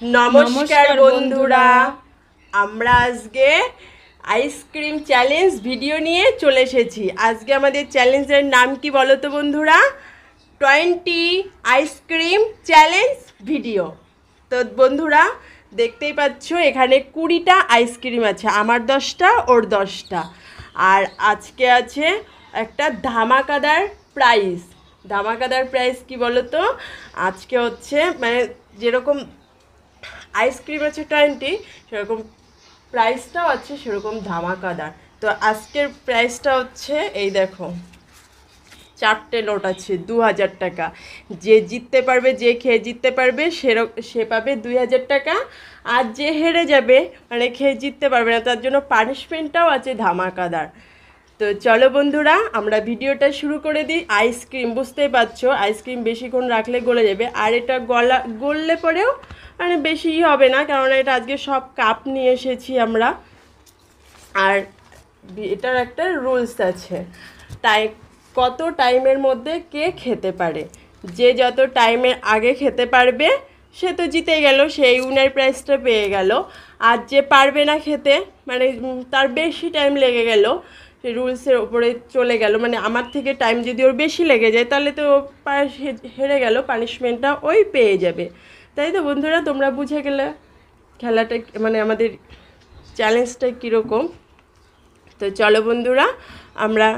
नमस्कार बंधुरा আমরা আজকে আইসক্রিম চ্যালেঞ্জ ভিডিও নিয়ে চলে এসেছি। আজকে আমাদের চ্যালেঞ্জের নাম কি বলো তো বন্ধুরা? 20 আইসক্রিম চ্যালেঞ্জ ভিডিও। তো বন্ধুরা দেখতেই পাচ্ছ এখানে 20টা আইসক্রিম আছে, আমার 10টা ওর 10টা। আর আজকে আছে একটা ধামাকাদার প্রাইজ। ধামাকাদার প্রাইজ কি বলো তো? আজকে হচ্ছে মানে যেরকম আইসক্রিম আছে 20, সেরকম প্রাইসটাও আছে সেরকম ধামাকাদার। তো আজকের প্রাইসটা হচ্ছে এই দেখো, 4টে নোট আছে 2000 টাকা। যে জিততে পারবে, যে খেয়ে জিততে পারবে সে পাবে 2000 টাকা। আর যে হেরে যাবে মানে খেয়ে জিততে পারবে না, তার জন্য পানিশমেন্টটাও আছে ধামাকাদার। তো চলো বন্ধুরা আমরা ভিডিওটা শুরু করে দিই। আইসক্রিম বুঝতেই পারছো, আইসক্রিম বেশিক্ষণ রাখলে গলে যাবে, আর এটা গললে পরেও মানে বেশি হবে না, কারণ এটা আজকে সব কাপ নিয়ে এসেছি আমরা। আর এটার একটা রুলস আছে, কত টাইমের মধ্যে কে খেতে পারে। যে যত টাইমের আগে খেতে পারবে সে তো জিতে গেল, সেই উইনার প্রাইজটা পেয়ে গেল। আর যে পারবে না খেতে, মানে তার বেশি টাইম লেগে গেল, সেই রুলসের ওপরে চলে গেল, মানে আমার থেকে টাইম যদি ওর বেশি লেগে যায় তাহলে তো হেরে গেল, পানিশমেন্টটা ওই পেয়ে যাবে। তাই তো বন্ধুরা, তোমরা বুঝে গেলে খেলাটা মানে আমাদের চ্যালেঞ্জটা কীরকম। তো চলো বন্ধুরা আমরা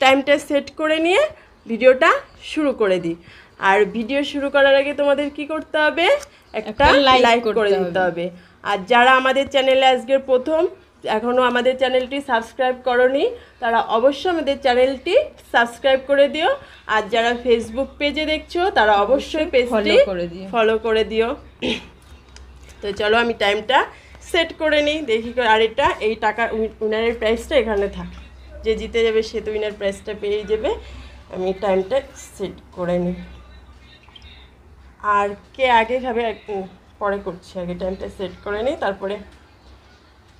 টাইমটা সেট করে নিয়ে ভিডিওটা শুরু করে দিই। আর ভিডিও শুরু করার আগে তোমাদের কি করতে হবে? একটা লাইক করে দিতে হবে। আর যারা আমাদের চ্যানেলে আজকের প্রথম এখনও আমাদের চ্যানেলটি সাবস্ক্রাইব করনি, তারা অবশ্যই আমাদের চ্যানেলটি সাবস্ক্রাইব করে দিও। আর যারা ফেসবুক পেজে দেখছো তারা অবশ্যই পেজটি ফলো করে দিও। তো চলো আমি টাইমটা সেট করে নিই, দেখি। আর এটা এই টাকা উইনারের প্রাইসটা এখানে থাক, যে জিতে যাবে সে তো উইনার প্রাইসটা পেয়ে যাবে। আমি টাইমটা সেট করে নিই। আর কে আগে খাবে পরে করছি, আগে টাইমটা সেট করে নিই, তারপরে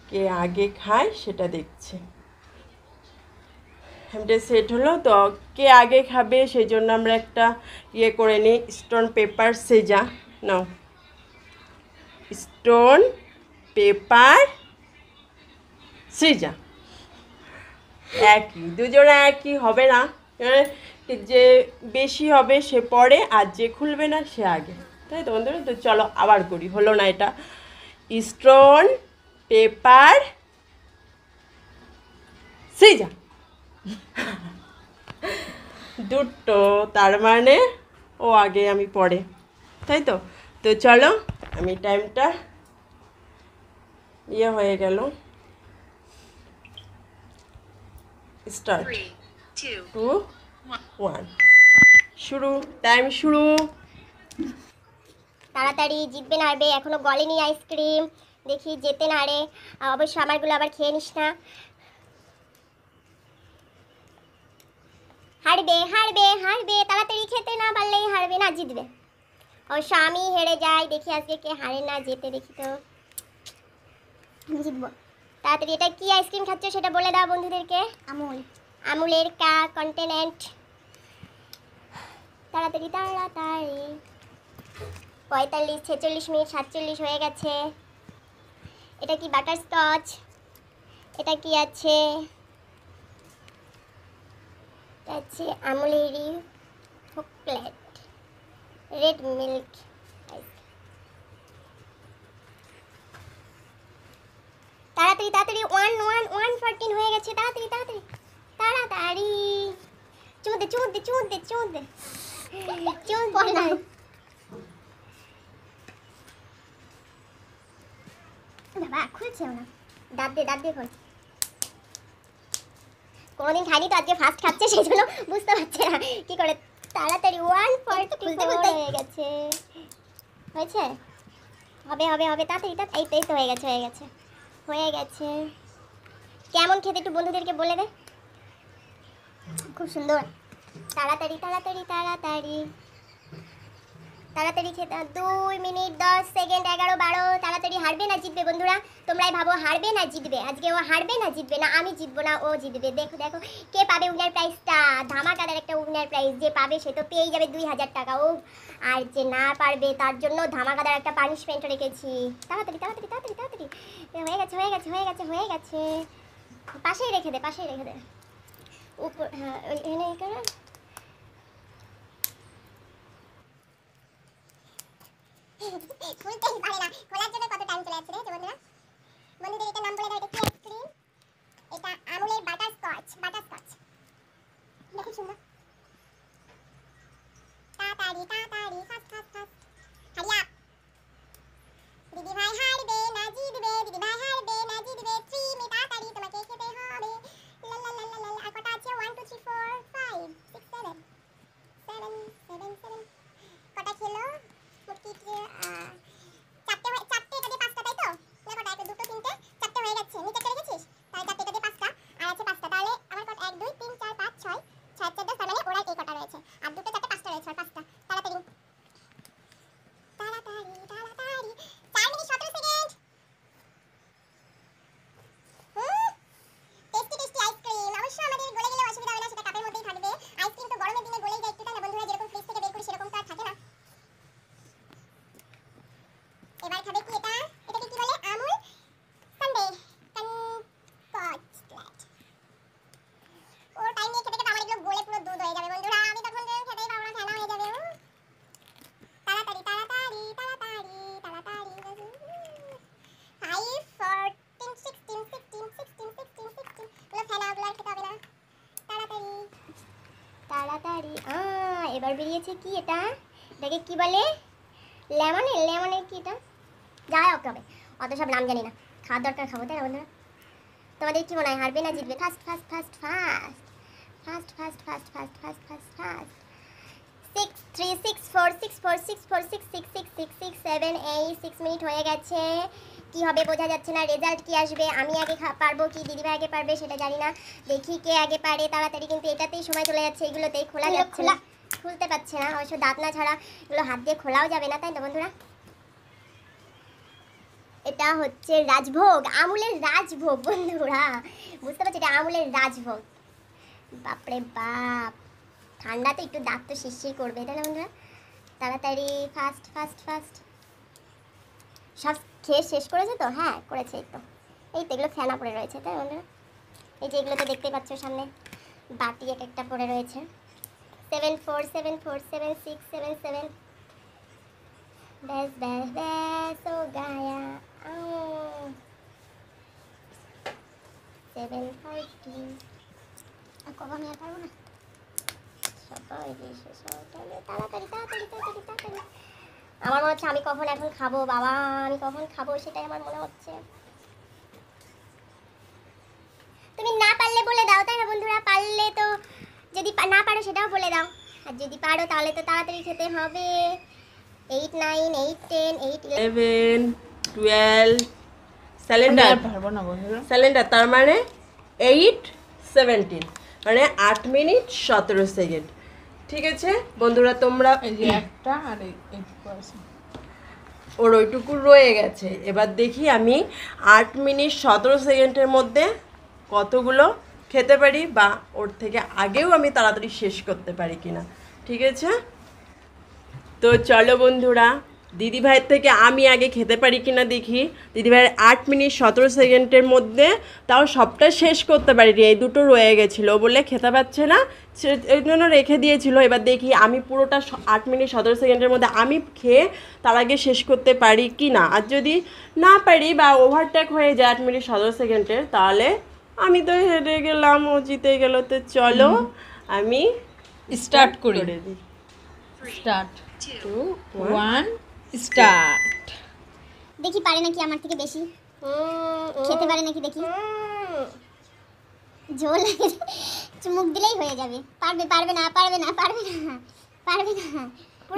কে আগে খায় সেটা দেখছি। টাইমটা সেট হলো তো কে আগে খাবে সেই জন্য আমরা একটা ইয়ে করে নিই, স্টোন পেপার সেজা নাও। স্টোন পেপার সিজা, একই, দুজনে একই হবে না, যে বেশি হবে সে পরে, আর যে খুলবে না সে আগে, তাই তো বন্ধুরা? তো চলো আবার করি, হলো না এটা। স্টোন পেপার সিজা, দুটো, তার মানে ও আগে আমি পরে, তাই তো? তো চলো আমি টাইমটা ইয়ে হয়ে গেল, স্টার্ট। 3, 2, 1 শুরু, টাইম শুরু। তাড়াতাড়ি জিতবে না হারবে, এখনো গলেনি আইসক্রিম, দেখি যেতে না রে। অবশ্য আমারগুলো আবার খেয়ে নিস না। হারবে হারবে হারবে, তাড়াতাড়ি খেতে না পারলেই হারবে, না জিতবে। অবশ্য আমি হেরে যাই, দেখি আজকে কে হারে না যেতে, দেখি তো জিতবো। তাড়াতাড়ি এটা কি আইসক্রিম খাচ্ছ সেটা বলে দাও বন্ধুদেরকে। আমুলের কন্টেনেন্ট। তাড়াতাড়ি তাড়াতাড়ি, 45, 46 মিনিট 47 হয়ে গেছে। এটা কি বাটারস্কচ? এটা কি আছে? এটা আছে আমুলেরই চকলেট রেড মিল্ক। তাড়াতাড়ি তাড়াতাড়ি, 114 হয়ে গেছে, তাড়াতাড়ি তাড়াতাড়ি তাড়াতাড়ি, চুঁদে চুঁদে চুঁদে চুঁদে চুঁদে। বাবা খুলছেও না, দাঁত দিয়ে খোল। কোনোদিন খাইনি তো, আজকে ফার্স্ট খাচ্ছে, সেই জন্য বুঝতে পারছে না কি করে। তাড়াতাড়ি 144 হয়ে গেছে, হয়েছে, হবে হবে হবে, তাড়াতাড়ি তাড়াতাড়ি, এই তো হয়ে গেছে হয়ে গেছে হয়ে গেছে। কেমন খেতে একটু বন্ধুদেরকে বলে দে। খুব সুন্দর। তাড়াতাড়ি তাড়াতাড়ি তাড়াতাড়ি তাড়াতাড়ি খেতে, 2 মিনিট 10 সেকেন্ড, 11, 12, তাড়াতাড়ি হারবে না জিতবে বন্ধুরা, তোমরাই ভাবো হারবে না জিতবে। আজকে ও হারবে না জিতবে, না আমি জিতবো না ও জিতবে। দেখো দেখো কে পাবে উইনার প্রাইজটা, ধামাকাদার একটা উইনার প্রাইজ। যে পাবে সে তো পেয়েই যাবে 2000 টাকা। ও আর যে না পারবে তার জন্য ধামাকাদার একটা পানিশমেন্ট রেখেছি। তাড়াতাড়ি তাড়াতাড়ি তাড়াতাড়ি তাড়াতাড়ি, হয়ে গেছে হয়ে গেছে হয়ে গেছে হয়ে গেছে। পাশেই রেখে দে, পাশেই রেখে দে, উপর, হ্যাঁ এখানে এখানে। খুলতেই পারে না, খোলার জন্য কত টাইম চলে যাচ্ছে রে বন্ধুরা। বন্ধুদের এটা নাম বলে দাও, এটা কি আইসক্রিম? এটা আমুলের বাটারস্কচ, বাটারস্কচ। দেখো সুন্দর। তাড়াতাড়ি তাড়াতাড়ি, fast fast fast, hurry up. দিদি ভাই হারবে না জিতবে, দিদি ভাই হারবে না জিতবে। 3 মিনিট, তাড়াতাড়ি তোমাকে খেতে হবে। লা লা লা লা লা। আর কটা আছে? 1 2 3 4 5 6 7 7 7 7। কটা খেলো? মুটকি চারটে এটা দিয়ে 5টা, তাই তো? না কটা? 1 2 3 4 হয়ে গেছে। নিচে চলে গেছিস? তাহলে 4 এটা দিয়ে 5টা আর আছে 5টা। তাহলে আমার কত? 1 2 3 4 5 6 6 4 10। তার মানে ওরা এই কটা রয়েছে আর 2 4 5টা রয়েছে আর 5টা। তাড়াতাড়ি তাড়াতাড়ি তাড়াতাড়ি। 4 minute 17 second. Tasty tasty ice cream. অবশ্যই আমাদের গলে গেলে অসুবিধা হবে না, সেটা কাপের মধ্যেই থাকবে। আইসক্রিম তো গরমের দিনে গলেই যায় একটু, তাই না বন্ধুরা? যেরকম ফ্রিজ থেকে বের করি সেরকম তো আর থাকে না। এবার খাবে কি এটা? এটাকে কি বলে? আমুল সানডে কনকচলেট। ও টাইম নিয়ে খেতে খেতে আমার এগুলো গলে পুরো দুধ হয়ে যাবে বন্ধুরা। আমি তখন খেতেই পারবো না, ঠান্ডা হয়ে যাবে। তাড়াতাড়ি তাড়াতাড়ি তাড়াতাড়ি তাড়াতাড়ি। 5 14 16 16 16 16 16। গুলো ফেলা, ওগুলো আর খেতে হবে না। তাড়াতাড়ি তাড়াতাড়ি। এবার বেরিয়েছে কি এটা? এটাকে কি বলে? লেমনের, লেমনের কি এটা? যাই হোক হবে, অত সব নাম জানি না। খাওয়ার দরকার খাবো, তাই না বন্ধুরা? তোমাদের কি মনে হয় হারবে না জিতবে? Fast fast fast fast fast fast fast fast fast fast fast. 6 3 6 4 6 4 6 4 6 6 6 6 6 7 8 6 minute হয়ে গেছে। কি হবে বোঝা যাচ্ছে না। রেজাল্ট কি আসবে? আমি আগে পারবো কি দিদিভাই আগে পারবে সেটা জানি না। দেখি কে আগে পারে। তাড়াতাড়ি, কিন্তু এটাতেই সময় চলে যাচ্ছে। এগুলোতেই খোলা যাচ্ছে না, খুলতে পারছে না। অবশ্য দাঁত না ছাড়া এগুলো হাত দিয়ে খোলাও যাবে না, তাই না বন্ধুরা? এটা হচ্ছে রাজভোগ, আমুলের রাজভোগ বন্ধুরা। বুঝতে পারছি, এটা আমুলের রাজভোগ। বাপরে বাপ, ঠান্ডাতে একটু দাঁত তো শিরশির করবে, তাই না বন্ধুরা? তাড়াতাড়ি ফাস্ট ফাস্ট ফাস্ট। সব খেয়ে শেষ করেছে তো? হ্যাঁ করেছে। এই তো এগুলো ফেনা পড়ে রয়েছে, তাই বন্ধুরা? এই যে এগুলো তো দেখতেই পাচ্ছ সামনে বাটি এক একটা পড়ে রয়েছে। 7 4 7 4 7 6 7 7। ব্যাস ব্যাস ব্যাস ও গায়া। 7:30। আর কখন আমি আর পারবো না। সবাই শেষ হয়ে গেলে তাড়াতাড়ি তাড়াতাড়ি তাড়াতাড়ি তাড়াতাড়ি। আমার মনে হচ্ছে আমি কখন এখন খাবো বাবা, আমি কখন খাবো সেটাই আমার মনে হচ্ছে। তুমি না পারলে বলে দাও, তাই না বন্ধুরা? পারলে তো, যদি না পারো সেটাও বলে দাও। আর যদি পারো তাহলে তো তাড়াতাড়ি খেতে হবে। 8 9 8 10 8 11 12 সিলিন্ডার পারবো না বন্ধুরা। সিলিন্ডার, তার মানে 8 17, মানে 8 মিনিট 17 সেকেন্ড। ঠিক আছে বন্ধুরা, তোমরা এই যে একটা আর এইটুকু আছে। ওর ওইটুকু রয়ে গেছে। এবার দেখি আমি 8 মিনিট 17 সেকেন্ডের মধ্যে কতগুলো খেতে পারি, বা ওর থেকে আগেও আমি তাড়াতাড়ি শেষ করতে পারি কিনা। ঠিক আছে, তো চলো বন্ধুরা, দিদিভাইয়ের থেকে আমি আগে খেতে পারি কিনা দেখি। দিদিভাইয়ের 8 মিনিট 17 সেকেন্ডের মধ্যে তাও সবটা শেষ করতে পারিনি, এই দুটো রয়ে গেছিলো বলে খেতে পাচ্ছে না, এই জন্য রেখে দিয়েছিল। এবার দেখি আমি পুরোটা 8 মিনিট 17 সেকেন্ডের মধ্যে আমি খেয়ে তার আগে শেষ করতে পারি কি না। আর যদি না পারি বা ওভারটেক হয়ে যায় 8 মিনিট 17 সেকেন্ডের, তাহলে আমি তো হেরে গেলাম, ও জিতে গেল। তো চলো আমি স্টার্ট করি। দিই। Start 2 1 start. দেখি পারে নাকি আমার থেকে বেশি খেতে পারে নাকি দেখি। ঝোল চুমুক দিলেই হয়ে যাবে। পারবে পারবে না পারবে না পারবে না পারবে না।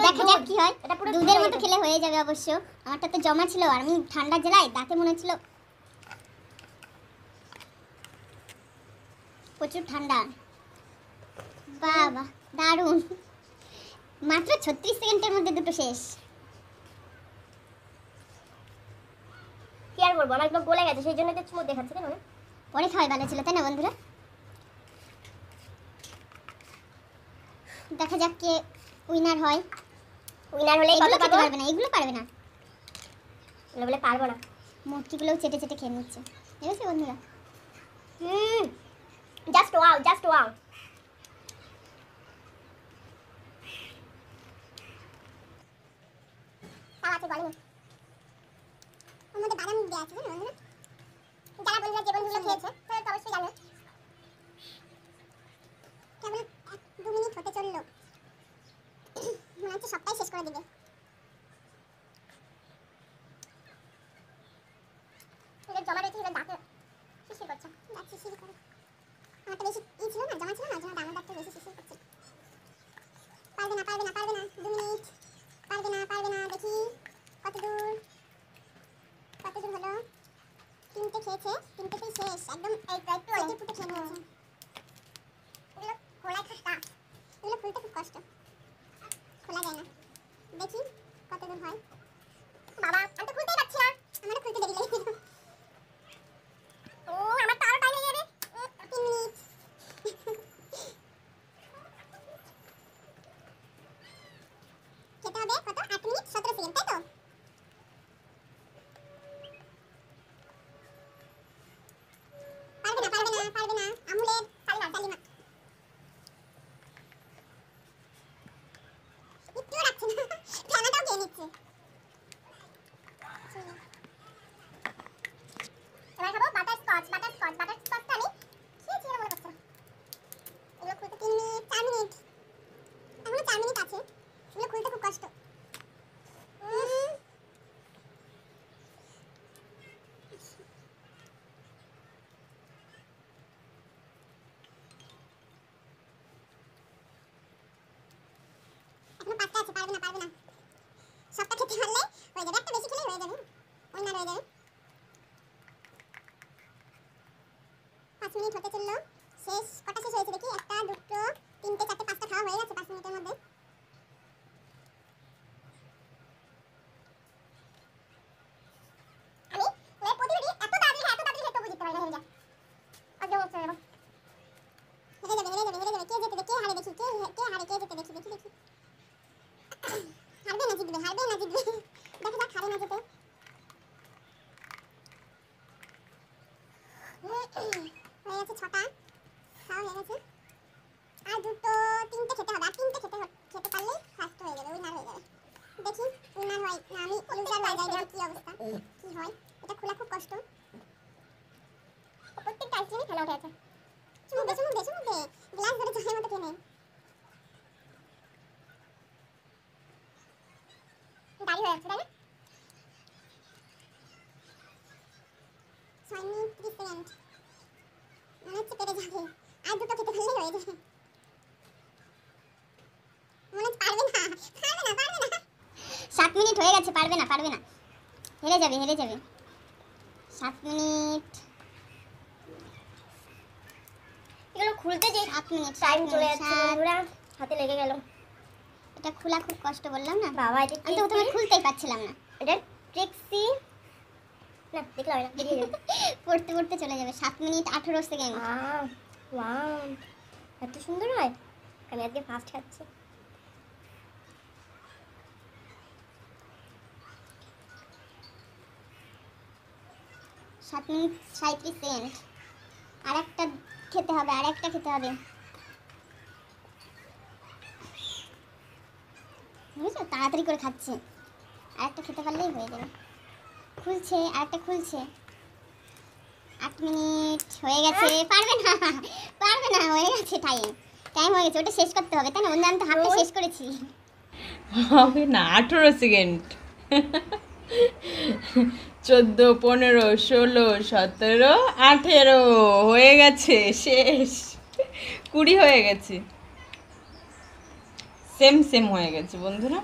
দেখা যাক কি হয়। এটা পুরো দুধের মতো খেলে হয়ে যাবে অবশ্য। আমারটা তো জমা ছিল আর আমি ঠান্ডা জেলায় দাঁতে মনে হচ্ছিল প্রচুর ঠান্ডা। বাবা দারুণ, মাত্র 36 সেকেন্ডের মধ্যে দুটো শেষ। আমি বলবো আমার একদম গলে গেছে, সেই জন্য তো চুমুক দেখাচ্ছে কেন? পরে খাওয়াই ভালো ছিল তাই না বন্ধুরা? দেখা যাক কে উইনার হয়। উইনার হলে কত খেতে পারবে না, এগুলো পারবে না, এগুলো বলে পারবো না। মুটকিগুলোও চেটে চেটে খেয়ে নিচ্ছে, ঠিক আছে বন্ধুরা? Just wow, just wow. তাও আছে গলেনি, ওর মধ্যে বাদাম দেওয়া আছে জানো বন্ধুরা? যারা বন্ধুরা যে বন্ধুগুলো খেয়েছে তারা তো অবশ্যই জানো। কেবল 1-2 মিনিট হতে চললো, মনে হচ্ছে সবটাই শেষ করে দিবে। জমা রয়েছে সেটা দাঁতে শিশির করছে, দাঁত শিশির করে। আমারটা বেশি ছিল না, জমা ছিল না, জন্য আমার দাঁতটা বেশি শিশির করছে। পারবে না, পারবে না, পারবে না, 2 মিনিট। পারবে না, পারবে না, দেখি কত দূর হলো। 3টে খেয়েছে, 3টেতেই শেষ একদম। এই একটু অনেক ফুটে খেয়ে নিয়েছে। এগুলো খোলাই খুব টাফ, এগুলো খুলতে খুব কষ্ট, খোলা যায় না। দেখি কত দূর হয়। বাবা আমি তো খুলতেই পারছি না, আমারও খুলতে দেরি লেগে গেল। ও আমার তো আরো টাইম লেগে যাবে। 3 মিনিট। খেতে হবে কত? 8 মিনিট 17 সেকেন্ড, তাই তো? পারবে না, পারবে না, পারবে না। আমুলের সালিমা একটু রাখছে না, ফেনাটাও খেয়ে নিচ্ছে। এবার খাবো বাটারস্কচ। বাটারস্কচটা আমি খেয়েছি মনে করছে। এগুলো খুলতে 3 মিনিট, 4 মিনিট, এখনো 4 মিনিট আছে। এগুলো খুলতে খুব কষ্ট। এখনো 5টা আছে, পারবে না, পারবে না। সবটা খেতে পারলে হয়ে যাবে, একটা বেশি খেলে হয়ে যাবে, উইনার হয়ে যাবে। 5 মিনিট হতে চললো, শেষ। কটা শেষ হয়েছে দেখি? 1টা 2টো 3টে 4টে 5টা খাওয়া হয়ে গেছে 5 মিনিটের মধ্যে। আমি প্রতিদিনই এত তাড়াতাড়ি খেতে বুঝতে পারি না। হেরে যা একদম হচ্ছে এরকম, হেরে যাবে, হেরে যাবে, হেরে যাবে। কে জেতে, কে হারে দেখি, কে হারে, কে জেতে দেখি, দেখি দেখি। হারবে না জিতবে, হারবে না জিতবে, দেখা যাক হারে না জিতে। হয়ে গেছে 6টা খাওয়া হয়ে গেছে। আর 2টো 3টে খেতে হবে, আর 3টে খেতে পারলেই ফার্স্ট হয়ে যাবে, উইনার হয়ে যাবে। দেখি উইনার হয় না আমি লুজার হয়ে যাই, দেখি কি অবস্থা কি হয়। এটা খোলা খুব কষ্ট, প্রত্যেকটা আইসক্রিমে ফেলা উঠে আছে। চুমুক দে, চুমুক দে, চুমুক দে, গ্লাস ধরে জলের মতো টেনে। দাঁড়ি হয়ে যাচ্ছে তাই না? 6 মিনিট 30 সেকেন্ড, মনে হচ্ছে পেরে যাবে। আর 2টো খেতে পারলেই হয়ে যাবে। মনে হচ্ছে পারবে না, পারবে না, পারবে না। 7 মিনিট হয়ে গেছে, পারবে না, পারবে না, হেরে যাবে, হেরে যাবে। 7 মিনিট। এগুলো খুলতে যে 7 মিনিট টাইম চলে যাচ্ছে বন্ধুরা, হাতে লেগে গেল। এটা খোলা খুব কষ্ট, বললাম না বাবা। এটা আমি তো প্রথমে খুলতেই পারছিলাম না। এটা ট্রিক্সি না, দেখলাম না, বেরিয়ে যাবে। পড়তে পড়তে চলে যাবে। 7 মিনিট 18 সেকেন্ড। ওয়াও, এত সুন্দর হয়। আমি আজকে ফার্স্ট খাচ্ছি। 7 মিনিট 37 সেকেন্ড। আর একটা খেতে হবে, আর একটা খেতে হবে, বুঝছো? তাড়াতাড়ি করে খাচ্ছে, আর একটা খেতে পারলেই হয়ে যাবে। খুলছে, আর একটা খুলছে। 8 মিনিট হয়ে গেছে, পারবে না, পারবে না, হয়ে গেছে টাইম হয়ে গেছে। ওটা শেষ করতে হবে তাই না বন্ধু? আমি তো হাফটা শেষ করেছি। হবে না, 18 সেকেন্ড। 14 15 16 17 18 হয়ে গেছে, শেষ। 20 হয়ে গেছে, সেম হয়ে গেছে বন্ধুরা।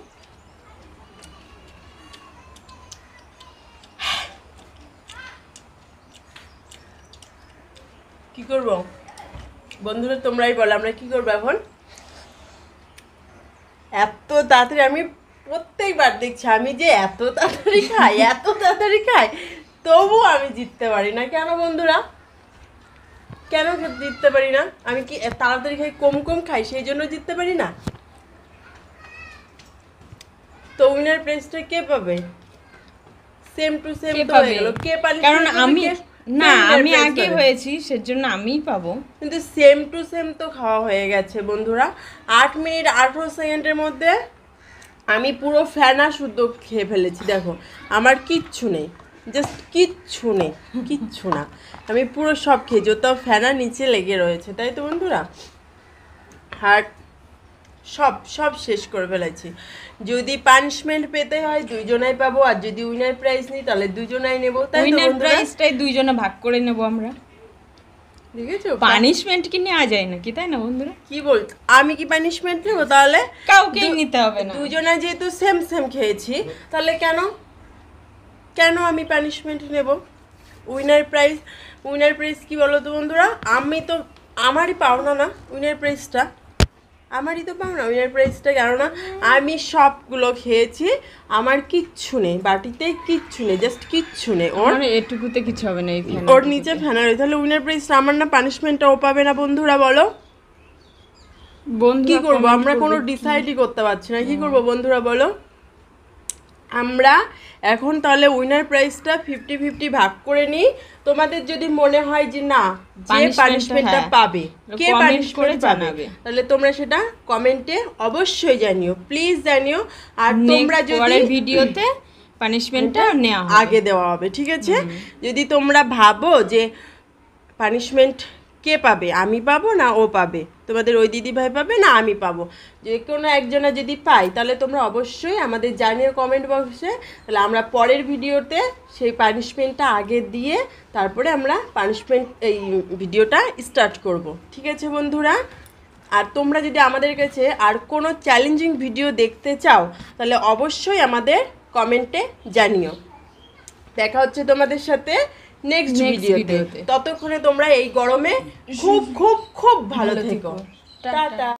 কি করব বন্ধুরা, তোমরাই বলো আমরা কি করবো এখন? এত তাড়াতাড়ি আমি প্রত্যেকবার দেখছি আমি যে এত তাড়াতাড়ি খাই, এত তাড়াতাড়ি খাই। তো তবু আমি জিততে পারি না কেন বন্ধুরা? কেন জিততে পারি না? আমি কি তাড়াতাড়ি খাই, কম কম খাই, সেই জন্য জিততে পারি না? তো উইনার প্রাইজটা কে পাবে? সেম টু সেম কে তো পাবে? হয়ে গেল। কে পালি? কারণ আমি না, আমি আগে হয়েছি, সেজন্য আমিই পাবো। কিন্তু সেম টু সেম তো খাওয়া হয়ে গেছে বন্ধুরা। 8 মিনিট 18 সেকেন্ডের মধ্যে আমি পুরো ফেনা শুদ্ধ খেয়ে ফেলেছি। দেখো আমার কিচ্ছু নেই, জাস্ট কিচ্ছু নেই, কিচ্ছু না, আমি পুরো সব খেয়েছি। ওটাও ফেনা নিচে লেগে রয়েছে, তাই তো বন্ধুরা? আর সব সব শেষ করে ফেলেছি। যদি পানিশমেন্ট পেতে হয় দুইজনাই পাবো, আর যদি উইনার প্রাইজ নিই তাহলে দুজনাই নেবো, তাই তো উইনার বন্ধুরা? প্রাইজটাই দুইজনে ভাগ করে নেব আমরা। দেখেছো পানিশমেন্ট কি নেওয়া যায় নাকি, তাই না বন্ধুরা? কি বলছো? আমি কি পানিশমেন্ট নেবো তাহলে? কাউকেই নিতে হবে না। দুজনে যেহেতু সেম সেম খেয়েছি, তাহলে কেন কেন আমি পানিশমেন্ট নেব? উইনার প্রাইজ কি বলো তো বন্ধুরা? আমি তো আমারই পাওনা না উইনার প্রাইজটা, আমারই তো পাওনা উইনার প্রাইজটা। কেননা আমি সবগুলো খেয়েছি, আমার কিচ্ছু নেই বাটিতে, কিচ্ছু নেই, জাস্ট কিচ্ছু নেই। ওর মানে এটুকুতে কিছু হবে না, এই ফ্যান ওর নিচে ফেনা রয়েছে, তাহলে উইনার প্রাইজটা আমার না, পানিশমেন্টটা ও পাবে না বন্ধুরা? বলো কি করবো? আমরা কোনো ডিসাইডই করতে পারছি না, কি করবো বন্ধুরা বলো? আমরা এখন তাহলে উইনার প্রাইজটা 50-50 ভাগ করে নিই। তোমাদের যদি মনে হয় যে না, যে পানিশমেন্টটা পাবে, কে পানিশমেন্ট পাবে, তাহলে তোমরা সেটা কমেন্টে অবশ্যই জানিও, প্লিজ জানিও। আর তোমরা যদি ভিডিওতে পানিশমেন্টটা নেওয়া আগে দেওয়া হবে, ঠিক আছে? যদি তোমরা ভাবো যে পানিশমেন্ট কে পাবে, আমি পাবো না ও পাবে, তোমাদের ওই দিদি ভাই পাবে না আমি পাবো, যে কোনো একজনা যদি পাই, তাহলে তোমরা অবশ্যই আমাদের জানিও কমেন্ট বক্সে। তাহলে আমরা পরের ভিডিওতে সেই পানিশমেন্টটা আগে দিয়ে তারপরে আমরা পানিশমেন্ট এই ভিডিওটা স্টার্ট করব, ঠিক আছে বন্ধুরা? আর তোমরা যদি আমাদের কাছে আর কোনো চ্যালেঞ্জিং ভিডিও দেখতে চাও, তাহলে অবশ্যই আমাদের কমেন্টে জানিও। দেখা হচ্ছে তোমাদের সাথে নেক্সট ভিডিওতে। ততক্ষণে তোমরা এই গরমে খুব খুব খুব ভালো থেকো। টাটা।